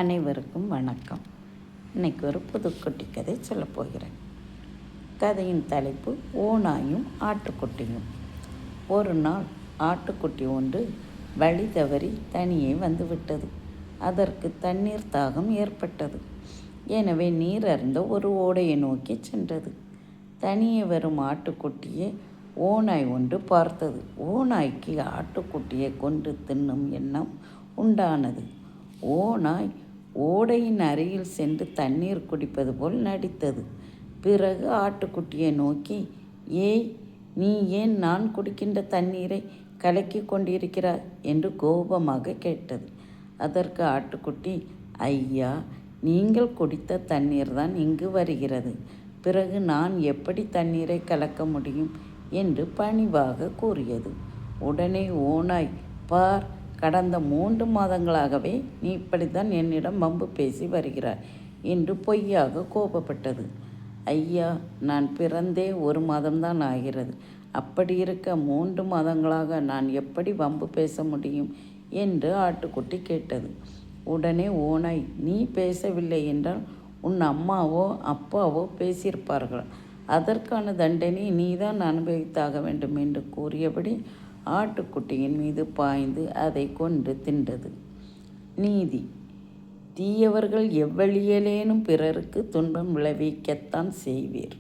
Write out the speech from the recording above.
அனைவருக்கும் வணக்கம். இன்னைக்கு ஒரு புதுக்குட்டி கதை சொல்லப் போகிறேன். கதையின் தலைப்பு ஓநாயும் ஆட்டுக்குட்டியும். ஒரு நாள் ஆட்டுக்குட்டி ஒன்று வழி தவறி தனியே வந்துவிட்டது. அதற்கு தண்ணீர் தாகம் ஏற்பட்டது. எனவே நீர் அருந்த ஒரு ஓடையை நோக்கி சென்றது. தனியே வரும் ஆட்டுக்குட்டியை ஓநாய் ஒன்று பார்த்தது. ஓநாய்க்கு ஆட்டுக்குட்டியை கொண்டு தின்னும் எண்ணம் உண்டானது. ஓநாய் ஓடையின் அருகில் சென்று தண்ணீர் குடிப்பது போல் நடித்தது. பிறகு ஆட்டுக்குட்டியை நோக்கி, ஏய், நீ ஏன் நான் குடிக்கின்ற தண்ணீரை கலக்கி கொண்டிருக்கிறாய் என்று கோபமாக கேட்டது. அதற்கு ஆட்டுக்குட்டி, ஐயா, நீங்கள் குடித்த தண்ணீர் தான் இங்கு வருகிறது. பிறகு நான் எப்படி தண்ணீரை கலக்க முடியும் என்று பணிவாக கூறியது. உடனே ஓநாய், பார், கடந்த 3 மாதங்களாகவே நீ இப்படித்தான் என்னிடம் வம்பு பேசி வருகிறாய் என்று பொய்யாக கோபப்பட்டது. ஐயா, நான் பிறந்தே 1 மாதம்தான் ஆகிறது. அப்படி இருக்க 3 மாதங்களாக நான் எப்படி வம்பு பேச முடியும் என்று ஆட்டுக்குட்டி கேட்டது. உடனே ஓநாய், நீ பேசவில்லை என்றால் உன் அம்மாவோ அப்பாவோ பேசியிருப்பார்கள். அதற்கான தண்டனை நீதான் அனுபவித்தாக வேண்டும் என்று கூறியபடி ஆட்டுக்குட்டியின் மீது பாய்ந்து அதை கொன்று தின்றது. நீதி: தீயவர்கள் எவ்வழியிலேனும் பிறருக்கு துன்பம் விளைவிக்கத்தான் செய்வீர்.